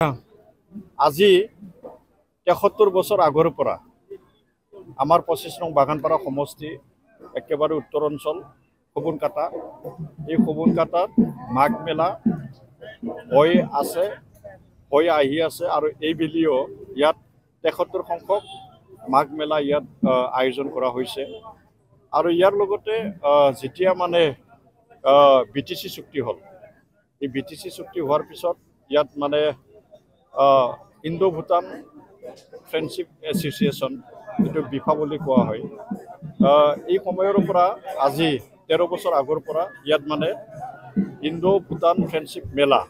আজি ৭৩ বছৰ আগৰ পৰা আমাৰ ২৫ নং বাগানপাৰা সমষ্টি একেবাৰে উত্তৰ অঞ্চল খবুনকাটা এই খবুনকাটাত মাঘ মেলা হৈ আছে হৈ আহি আছে আৰু এই বেলিও ইয়াত ৭৩ সংখ্যক মাঘ মেলা ইয়াত আয়োজন কৰা হৈছে আৰু ইয়াৰ লগতে যেতিয়া মানে বিটিসি চুক্তি হল এই বিটিসি চুক্তি হোৱাৰ পিছত ইয়াত মানে ইণ্ডো ভূটান ফ্ৰেণ্ডশিপ এছ'চিয়েশ্যন যেটো বিফা বুলি কোৱা হয় এই সময়ৰ পৰা আজি ১৩ বছৰ আগৰ পৰা ইয়াত মানে ইণ্ডো ভূটান ফ্ৰেণ্ডশিপ মেলা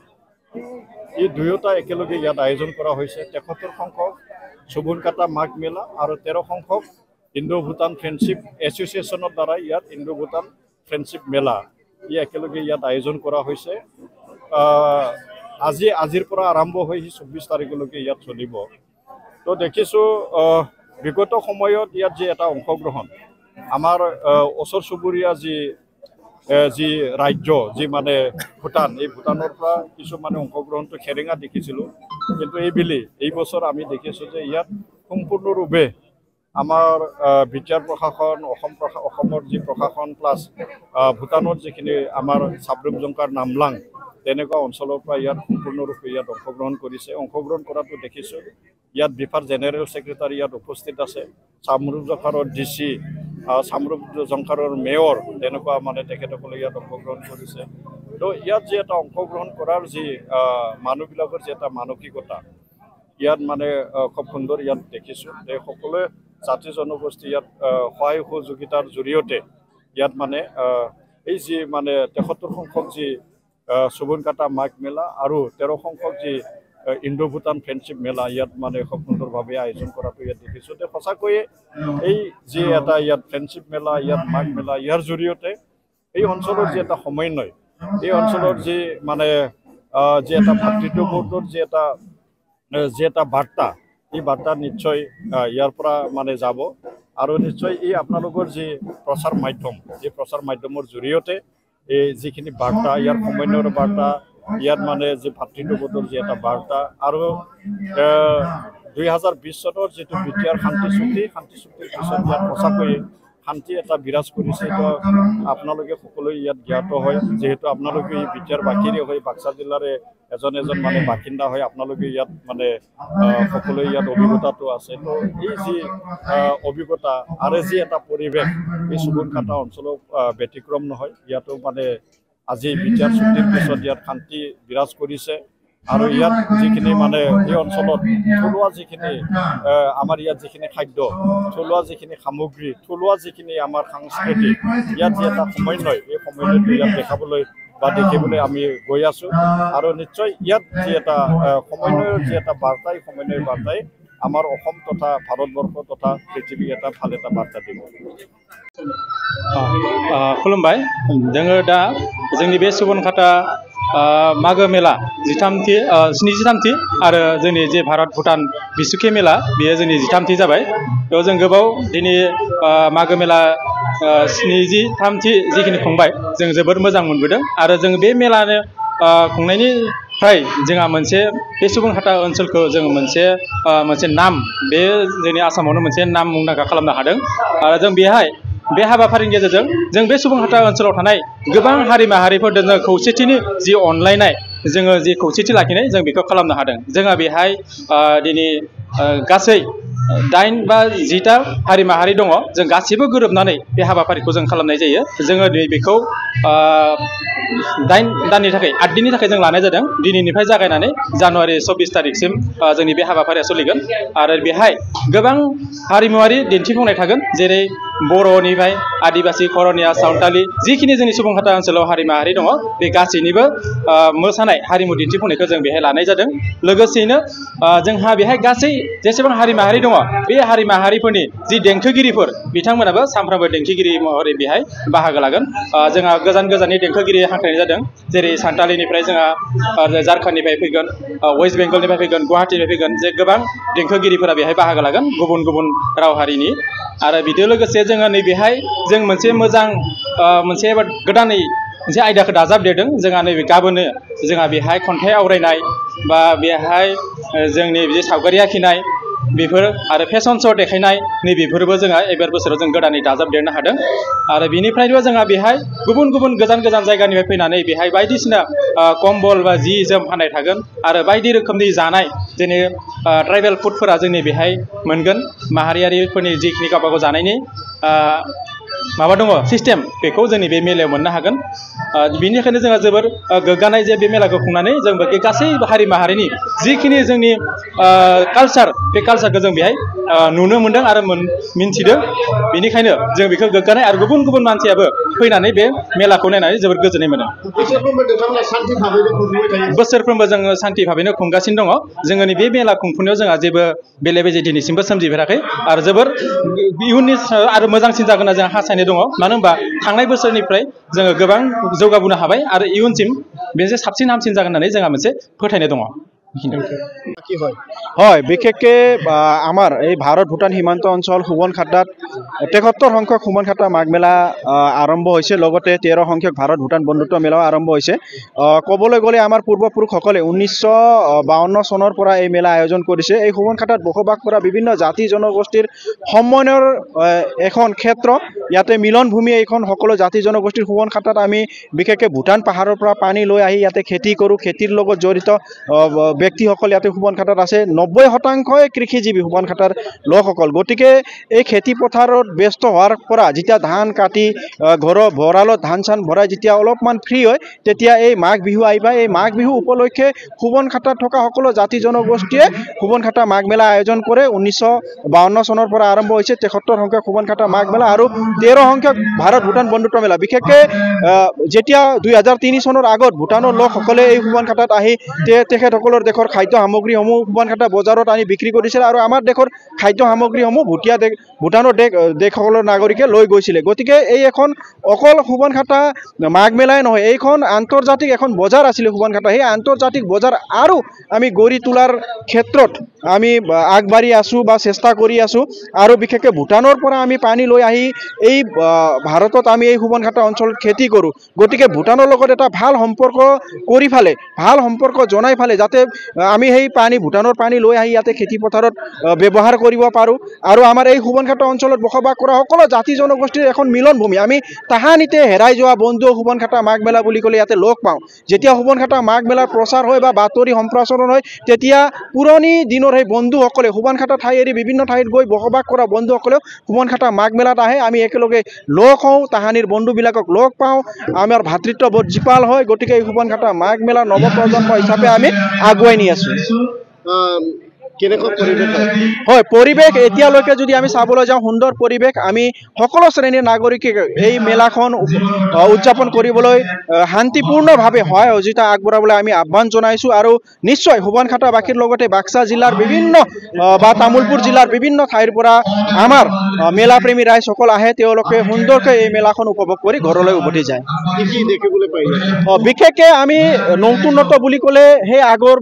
এই দুয়োটা একেলগে ইয়াত আয়োজন কৰা হৈছে ৭৩ সংখ্যক চুবুনকাটা মাঘ মেলা আৰু ১৩ সংখ্যক ইণ্ডো ভূটান ফ্ৰেণ্ডশিপ এছ'চিয়েশ্যনৰ দ্বাৰা ইয়াত ইণ্ডো ভূটান ফ্ৰেণ্ডশিপ মেলা ই একেলগে ইয়াত আয়োজন কৰা হৈছে আজিৰ পৰা আৰম্ভ হৈ ২৪ তাৰিখলৈকে ইয়াত চলিব তো দেখিছো বিগত সময়ত ইয়াত যে এটা অংশগ্ৰহণ আমাৰ ওচৰ চুবুৰীয়া যি ৰাজ্য যি মানে ভূটান এই ভূটানৰ পৰা কিছু মানে অংশগ্ৰহণটো খেৰেঙা দেখিছিলোঁ কিন্তু এই বছৰ আমি দেখিছোঁ যে ইয়াত সম্পূৰ্ণৰূপে আমাৰ বিদ্যাৰ প্ৰশাসন অসমৰ যি প্ৰশাসন প্লাছ ভূটানৰ যিখিনি আমাৰ চাবৰুপ জংকাৰ নামলাং তেনেকুৱা অঞ্চলৰ পৰা ইয়াত সম্পূৰ্ণৰূপে ইয়াত অংশগ্ৰহণ কৰিছে অংশগ্ৰহণ কৰাটো দেখিছোঁ ইয়াত বিফাৰ জেনেৰেল ছেক্ৰেটাৰী ইয়াত উপস্থিত আছে চামৰুপ জংকাৰৰ ডিচি চামৰুপ জংকাৰৰ মেয়ৰ তেনেকুৱা মানে তেখেতসকলে ইয়াত অংশগ্ৰহণ কৰিছে তো ইয়াত যে এটা অংশগ্ৰহণ কৰাৰ যি মানুহবিলাকৰ যে এটা মানসিকতা ইয়াত মানে খুব সুন্দৰ ইয়াত দেখিছোঁ যে সকলোৱে জাতি জনগোষ্ঠী ইয়াত সহায় সহযোগিতাৰ জৰিয়তে ইয়াত মানে এই যি মানে ৭৩ সংখ্যক যি চুবুনকাটা মাঘ মেলা আৰু ১৩ সংখ্যক যি ইণ্ডো ভূটান ফ্ৰেণ্ডশিপ মেলা ইয়াত মানে খুব সুন্দৰভাৱে আয়োজন কৰাটো ইয়াত দেখিছোঁ যে সঁচাকৈয়ে এই যি এটা ইয়াত ফ্ৰেণ্ডশিপ মেলা ইয়াত মাঘ মেলা ইয়াৰ জৰিয়তে এই অঞ্চলৰ যি এটা সমন্বয় এই অঞ্চলৰ যি মানে যি এটা ভাতৃত্ববোধৰ যি এটা বাৰ্তা এই বাৰ্তা নিশ্চয় ইয়াৰ পৰা মানে যাব আৰু নিশ্চয় এই আপোনালোকৰ যি প্ৰচাৰ মাধ্যম এই প্ৰচাৰ মাধ্যমৰ জৰিয়তে এই যিখিনি বাৰ্তা ইয়াৰ সমন্বয়ৰ বাৰ্তা ইয়াত মানে যি ভাতৃত্ববোধৰ যি এটা বাৰ্তা আৰু ২০২০ চনৰ যিটো বিটিআৰ শান্তি চুক্তিৰ পিছত ইয়াত সঁচাকৈয়ে শান্তি এটা বিৰাজ কৰিছে তো আপোনালোকে সকলোৱে ইয়াত জ্ঞাত হয় যেহেতু আপোনালোকে এই বিটিআৰ বাকীৰে হৈ বাক্সা জিলাৰে এজন মানে বাসিন্দা হয় আপোনালোকে ইয়াত মানে সকলোৱে ইয়াত অভিজ্ঞতাটো আছে তো এই যি অভিজ্ঞতা আৰু যি এটা পৰিৱেশ এই চুবুনকাটা অঞ্চলত ব্যতিক্ৰম নহয় ইয়াতো মানে আজি বিটিআৰ চুক্তিৰ পিছত ইয়াত শান্তি বিৰাজ কৰিছে আৰু ইয়াত যিখিনি মানে এই অঞ্চলত থলুৱা যিখিনি আমাৰ ইয়াত যিখিনি খাদ্য থলুৱা যিখিনি সামগ্ৰী থলুৱা যিখিনি আমাৰ সাংস্কৃতিক ইয়াত যি এটা সমন্বয় এই সমন্বয়টো ইয়াত দেখিবলৈ আমি গৈ আছোঁ আৰু নিশ্চয় ইয়াত যি এটা সমন্বয়ৰ যি এটা বাৰ্তা এই সমন্বয়ৰ বাৰ্তাই আমাৰ অসম তথা ভাৰতবৰ্ষ তথা পৃথিৱীক এটা ভাল এটা বাৰ্তা দিব खुलुमबाय जोङो दा जोंनि बे सुबुनकाटा मागो मेला 73थि आरो जोंनि जे भारत भुटान बिसुखि मेला बेयो जोंनि 13थि जाबाय बेयाव जों गोबाव दिनै मागो मेला 73थि जिखिनि खुंबाय जों जोबोद मोजां मोनबोदों आरो जों बे मेलानो खुंनायनिफ्राय जोंहा मोनसे बे सुबुनकाटा ओनसोलखौ जों मोनसे नाम बे जोंनि आसामावनो मोनसे नाम मुंदांखा खालामनो हादों आरो जों बेहाय बे हाबाफारिनि गेजेरजों जों बे सुबुनकाटा ओनसोलाव थानाय गोबां हारि माहारिफोरजों खौसेथिनि जि अनलायनाय जोङो जि खौसेथि लाखिनाय जों बेखौ खालामनो हादों जोंहा बेहाय दिनै गासै 8 बा 10टा हारि माहारि दङ जों गासिबो गोरोबनानै बे हाबाफारिखौ जों खालामनाय जायो जोङो बेखौ 8 दाननि थाखाय 8 दिननि थाखाय जों लानाय जादों दिनैनिफ्राय जागायनानै जानुवारि 24 तारिखसिम जोंनि बे हाबाफारिया सोलिगोन आरो बेहाय गोबां हारिमुवारि दिन्थिफुंनाय थागोन जेरै बर'निफ्राय आदिबासि करनिया सावताली जिखिनि जोंनि सुबुनकाटा ओनसोलाव हारि माहारि दङ बे गासैनिबो मोसानाय हारिमु दिन्थिफुंनायखौ जों बेहाय लानाय जादों लोगोसेनो जोंहा बेहाय गासै जेसेबां हारि माहारि दङ बे हारि माहारिफोरनि जि देंखोगिरिफोर बिथांमोनाबो सानफ्रोमबो देंखोगिरि महरै बेहाय बाहागो लागोन जोंहा गोजाननि देंखोगिरि हांख्रायनाय जादों जेरै सानतालिनिफ्राय जोंहा झारखन्डनिफ्राय फैगोन वेस्ट बेंगलनिफ्राय फैगोन गुवाहाटीनिफ्राय फैगोन जे गोबां देंखोगिरिफोरा बेहाय बाहागो लागोन गुबुन राव हारिनि आरो बिदिनो लोगोसे जोङो नैबेहाय जों मोनसे मोजां मोनसे गोदानै मोनसे आयदाखौ दाजाबदेरदों जोंहा नैबे गाबोननो जोंहा बेहाय खन्थाइ आवरायनाय बा बेहाय जोंनि बिदि सावगारि आखिनाय बेफोर आरो फेशन श' देखायनाय नैबेफोरबो जोंहा एबार बोसोराव जों गोदानै दाजाबदेरनो हादों आरो बेनिफ्रायबो जोंहा बेहाय गुबुन गुबुन गोजान गोजान जायगानिफ्राय फैनानै बेहाय बायदिसिना कम्बल बा जि जोम फाननाय थागोन आरो बायदि रोखोमनि जानाय जेरै ट्राइबेल फुडफोरा जोंनि बेहाय मोनगोन माहारियारिफोरनि जिखिनि गावबा गाव जानायनि माबा दङ सिस्टेम बेखौ जोंनि बे मेलायाव मोननो हागोन बिनिखायनो जोंहा जोबोर गोग्गानाय जे बे मेलाखौ खुंनानै जों गासै हारि माहारिनि जिखिनि जोंनि कालचार बे कालचारखौ जों बेहाय नुनो मोनदों आरो मिन्थिदों बेनिखायनो जों बेखौ गोग्गानाय आरो गुबुन गुबुन मानसियाबो फैनानै बे मेलाखौ नायनानै जोबोर गोजोननाय मोनो बोसोरफ्रोमबो जोङो सान्थि भाबैनो खुंगासिनो दङ जोङो बे मेला खुंफुनायाव जोंहा जेबो बेले बेजे दिनैसिमबो सोमजिफेराखै आरो जोबोर इयुननि आरो मोजांसिन जागोन होनना जों हास्थायनाय दङ मानो होनबा थांनाय बोसोरनिफ्राय जोङो गोबां जौगाबोनो हाबाय आरो इयुनसिम बेजों साबसिन हामसिन जागोन होननानै जोंहा मोनसे फोथायनाय दङ হয় বিশেষকে আমাৰ এই ভাৰত ভূটান সীমান্ত অঞ্চল সোৱণখাটাত ৭৩ সংখ্যক সোৱণখাটা মাঘ মেলা আৰম্ভ হৈছে লগতে 13 সংখ্যক ভাৰত ভূটান বন্ধুত্ব মেলাও আৰম্ভ হৈছে ক'বলৈ গ'লে আমাৰ পূৰ্বপুৰুষসকলে 1952 চনৰ পৰা এই মেলা আয়োজন কৰিছে এই সোৱণখাটাত বসবাস কৰা বিভিন্ন জাতি জনগোষ্ঠীৰ সমন্বয়ৰ এখন ক্ষেত্ৰ ইয়াতে মিলন ভূমি এইখন সকলো জাতি জনগোষ্ঠীৰ সোৱণখাটাত আমি বিশেষকে ভূটান পাহাৰৰ পৰা পানী লৈ আহি ইয়াতে খেতি কৰোঁ খেতিৰ লগত জড়িত ব্যক্তিসকল ইয়াতে সোৱণখাটাত আছে 90% কৃষিজীৱী সোৱণখাটাৰ লোকসকল গতিকে এই খেতি পথাৰত ব্যস্ত হোৱাৰ পৰা যেতিয়া ধান কাটি ঘৰৰ ভঁৰালত ধান চান ভৰাই যেতিয়া অলপমান ফ্ৰী হয় তেতিয়া এই মাঘ বিহু আহিবা এই মাঘ বিহু উপলক্ষে সোৱণখাটাত থকা সকলো জাতি জনগোষ্ঠীয়ে সোৱণখাটা মাঘ মেলা আয়োজন কৰে 1952 চনৰ পৰা আৰম্ভ হৈছে 73 সংখ্যক সোৱণখাটা মাঘ মেলা আৰু 13 সংখ্যক ভাৰত ভূটান বন্ধুত্ব মেলা বিশেষকে যেতিয়া 2003 চনৰ আগত ভূটানৰ লোকসকলে এই সোৱণখাটাত আহি তেখেতসকলৰ দেশৰ খাদ্য সামগ্ৰীসমূহ সোৱণখাটা বজাৰত আনি বিক্ৰী কৰিছিল আৰু আমাৰ দেশৰ খাদ্য সামগ্ৰীসমূহ ভূটানৰ দেশসকলৰ নাগৰিকে লৈ গৈছিলে গতিকে এই এখন অকল সোৱণখাটা মাঘ মেলাই নহয় এইখন আন্তৰ্জাতিক এখন বজাৰ আছিল সোৱণখাটা সেই আন্তৰ্জাতিক বজাৰ আৰু আমি গঢ়ি তোলাৰ ক্ষেত্ৰত আমি আগবাঢ়ি আছো বা চেষ্টা কৰি আছো আৰু বিশেষকে ভূটানৰ পৰা আমি পানী লৈ আহি এই ভাৰতত আমি এই সোৱণখাটা অঞ্চলত খেতি কৰোঁ গতিকে ভূটানৰ লগত এটা ভাল সম্পৰ্ক কৰি ফালে ভাল সম্পৰ্ক জনাই ফালে যাতে আমি সেই পানী ভূটানৰ পানী লৈ আহি ইয়াতে খেতি পথাৰত ব্যৱহাৰ কৰিব পাৰোঁ আৰু আমাৰ এই সোৱণখাটা অঞ্চলত বসবাস কৰা সকলো জাতি জনগোষ্ঠীৰ এখন মিলন ভূমি আমি তাহানিতে হেৰাই যোৱা বন্ধু সোৱণখাটা মাঘ মেলা বুলি ক'লে ইয়াতে লগ পাওঁ যেতিয়া সোৱণখাটা মাঘ মেলাৰ প্ৰচাৰ হয় বা বাতৰি সম্প্ৰচাৰণ হয় তেতিয়া পুৰণি দিনৰ সেই বন্ধুসকলে সোৱণখাটা ঠাই এৰি বিভিন্ন ঠাইত গৈ বসবাস কৰা বন্ধুসকলেও সোৱণখাটা মাঘ মেলাত আহে আমি একেলগে লগ হওঁ তাহানিৰ বন্ধুবিলাকক লগ পাওঁ আমাৰ ভাতৃত্ববোধ জীপাল হয় গতিকে এই সোৱণখাটা মাঘ মেলা নৱপ্ৰজন্ম হিচাপে আমি আগুৱাই নি আছোঁ হয় পৰিৱেশ এতিয়ালৈকে যদি আমি চাবলৈ যাওঁ সুন্দৰ পৰিৱেশ আমি সকলো শ্ৰেণীৰ নাগৰিকে এই মেলাখন উদযাপন কৰিবলৈ শান্তিপূৰ্ণভাৱে সহায় সহযোগিতা আগবঢ়াবলৈ আমি আহ্বান জনাইছোঁ আৰু নিশ্চয় সোৱণখাটাবাসীৰ লগতে বাক্সা জিলাৰ বিভিন্ন বা তামোলপুৰ জিলাৰ বিভিন্ন ঠাইৰ পৰা আমাৰ মেলাপ্ৰেমী ৰাইজসকল আহে তেওঁলোকে সুন্দৰকৈ এই মেলাখন উপভোগ কৰি ঘৰলৈ উভতি যায় বিশেষকৈ আমি নতুনত্ব বুলি ক'লে সেই আগৰ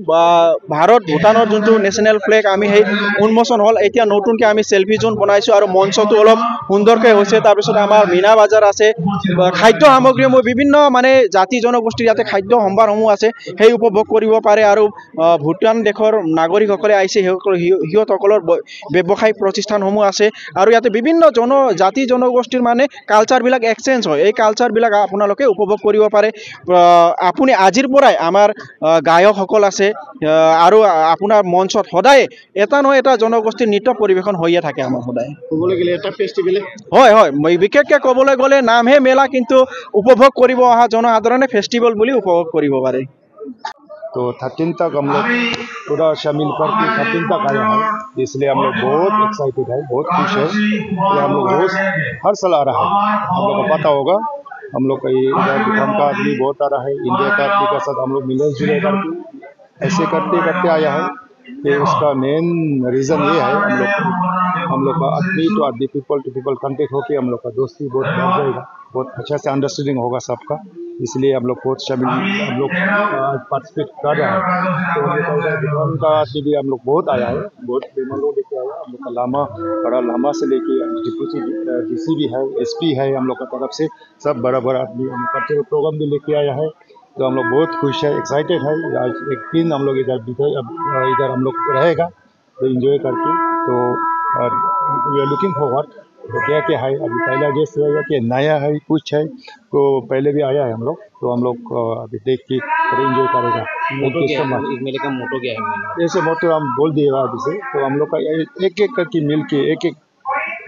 ভাৰত ভূটানৰ যোনটো নেশ্যনেল ফ্লেগ আমি সেই উন্মোচন হ'ল এতিয়া নতুনকৈ আমি সেলফি জোন বনাইছোঁ আৰু মঞ্চটো অলপ সুন্দৰকৈ হৈছে তাৰপিছত আমাৰ মীনা বাজাৰ আছে খাদ্য সামগ্ৰীসমূহ বিভিন্ন মানে জাতি জনগোষ্ঠীৰ ইয়াতে খাদ্য সম্ভাৰসমূহ আছে সেই উপভোগ কৰিব পাৰে আৰু ভূটান দেশৰ নাগৰিকসকলে আহিছে সিহঁতসকলৰ ব্যৱসায়িক প্ৰতিষ্ঠানসমূহ আছে আৰু ইয়াতে বিভিন্ন জাতি জনগোষ্ঠীৰ মানে কালচাৰবিলাক এক্সচেঞ্জ হয় এই কালচাৰবিলাক আপোনালোকে উপভোগ কৰিব পাৰে আপুনি আজিৰ পৰাই আমাৰ গায়কসকল আছে আৰু আপোনাৰ মঞ্চত সদায় এটা নহয় এটা জনগোষ্ঠীৰ নৃত্য পৰিৱেশন হৈয়ে থাকে আমাৰ সদায় ক'বলৈ গ'লে এটা ফেষ্টিভেল হয় হয় বিশেষকৈ ক'বলৈ গ'লে নামহে মেলা কিন্তু উপভোগ কৰিব অহা জনসাধাৰণে ফেষ্টিভেল বুলি উপভোগ কৰিব পাৰে तो 13 तक हम लोग पूरा शामिल करके 13 तक आया है इसलिए हम लोग बहुत एक्साइटेड है बहुत खुश है कि हम लोग रोज हर साल आ रहा है हम लोग को पता होगा हम लोग का भूटान का आदमी बहुत आ रहा है इंडिया का आदमी के साथ हम लोग मिले जुले करके ऐसे करते करते आया है कि उसका मेन रीज़न ये है हम लोग का आदमी टू आदमी पीपल टू पीपल कॉन्टेक्ट होकर हम लोग का दोस्ती बहुत बढ़ जाएगा बहुत अच्छा से अंडरस्टैंडिंग होगा सबका इसलिए हम लोग बहुत शामिल हम लोग पार्टिसिपेट कर रहे हैं। तो हम लोग विद्वान का आदमी भी हम लोग बहुत आया है, बहुत मेहमान लोग लेके आया। हम लोग का लामा बड़ा लामा से लेके डिप्टी DC भी है, SP है हम लोग का तरफ से, सब बड़ा बड़ा आदमी हम कल्चरल प्रोग्राम भी लेके आया है। तो हम लोग बहुत खुश है, एक्साइटेड है। आज एक दिन हम लोग इधर हम लोग रहेगा तो इंजॉय करके। तो वी आर लुकिंग फॉरवर्ड। तो क्या क्या है अभी पहला गेस्ट रहेगा कि नया है कुछ है, तो पहले भी आया है हम लोग, तो हम लोग अभी देख के इंजॉय करेगा। मेले का मोटो क्या है? ऐसे मोटो हम बोल दिए अभी से। तो हम लोग का एक एक करके मिल के एक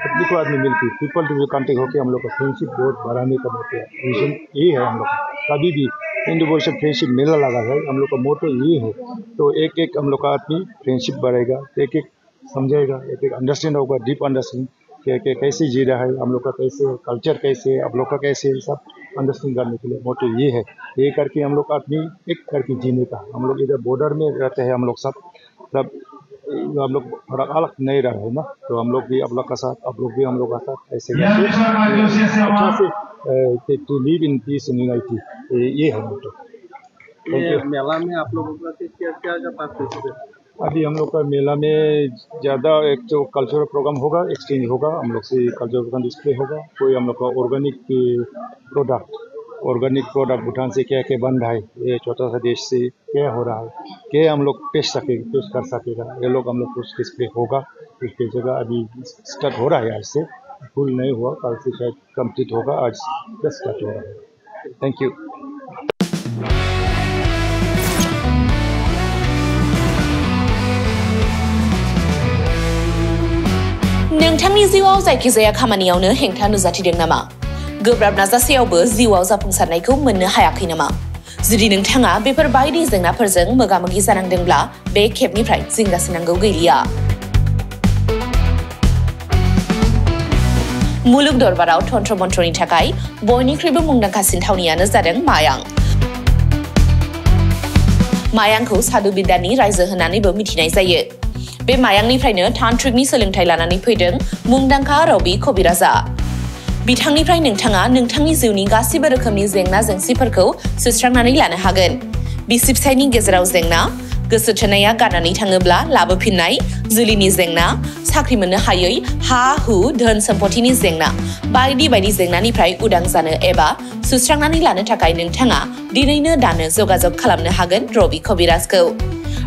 को आदमी मिल के पीपल टू कॉन्टेक्ट होकर हम लोग का फ्रेंडशिप बहुत बढ़ाने का मोटो है। विजन यही है हम लोग का। कभी भी इंडिविजुअल फ्रेंडशिप मेला लगा है, हम लोग का मोटो ये है। तो एक एक हम लोग का आदमी फ्रेंडशिप बढ़ेगा, एक एक समझेगा, एक एक अंडरस्टैंड होगा, डीप अंडरस्टैंड कि कैसे जी रहा है हम लोग का, कैसे कल्चर कैसे है, आप लोग का कैसे है, सब अंडरस्टैंड करने के लिए मोटो ये है। ये करके हम लोग आदमी एक करके जीने का। हम लोग इधर बॉर्डर में रहते हैं, हम लोग सब हम लोग थोड़ा अलग नहीं रहे हैं ना, तो हम लोग भी आप लोग का साथ, आप लोग भी हम लोग का साथ ऐसे अच्छा से to live in peace in unity, ये है मोटो। मेला में आप लोगों का क्या पार्टिसिपेट? अभी हम लोग का मेला में ज़्यादा एक तो कल्चरल प्रोग्राम होगा, एक्सचेंज होगा, हम लोग से कल्चरल प्रोग्राम डिस्प्ले होगा। कोई हम लोग का ऑर्गेनिक प्रोडक्ट भूटान से क्या क्या बन रहा है, ये छोटा सा देश से क्या हो रहा है, क्या हम लोग पेश कर सकेगा, ये लोग हम लोग कुछ डिस्प्ले होगा। डिस्प्ले जगह अभी स्टार्ट हो रहा है, आज से फुल नहीं हुआ, कल से शायद कंप्लीट होगा, आज जस्ट स्टार्ट हो रहा है। Thank you. नोंथांनि जिउआव जायखिजाया खामानियावनो हेंथा नुजाथिदों नामा? गोब्राब नाजासेयावबो जिउआव जाफुंसारनायखौ मोननो हायाखै नामा? जुदि नोंथाङा बेफोर बायदि जेंनाफोरजों मोगा-मोगि जानांदोंब्ला बे खेबनिफ्राय जिंगासिनांगौ गैलिया। मुलुग दरबाराव तन्त्र मन्त्रनि थाखाय बयनिख्रुइबो मुंदांखासिन थावनियानो जादों मायां। मायांखौ साधु बिद्यानि रायजो होननानैबो मिथिनाय जायो। बे मायांनिफ्रायनो तान्त्रिकनि सोलोंथाइ लानानै फैदों मुंदांखा रबि कबिराजा। बिथांनिफ्राय नोंथाङा नोंथांनि जिउनि गासिबो रोखोमनि जेंना जेंसिफोरखौ सुस्रांनानै लानो हागोन। बिसि फिसायनि गेजेराव जेंना, गोसो थोनाया गारनानै थाङोब्ला लाबोफिननाय, जुलिनि जेंना, साख्रि मोननो हायै, हा-हु, धोन सम्पथिनि जेंना, बायदि बायदि जेंनानिफ्राय उदां जानो एबा सुस्रांनानै लानो थाखाय नोंथाङा दिनैनो दानो जगाजग खालामनो हागोन रबि कबिराजखौ।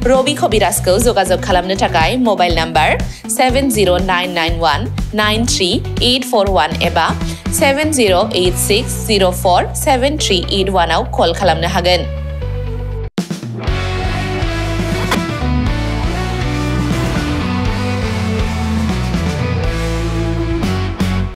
रबि कबिराजखौ जगाजग खालामनो थाखाय मबाइल नाम्बार 7099193841 एबा 7086047381 आव कल खालामनो हागोन।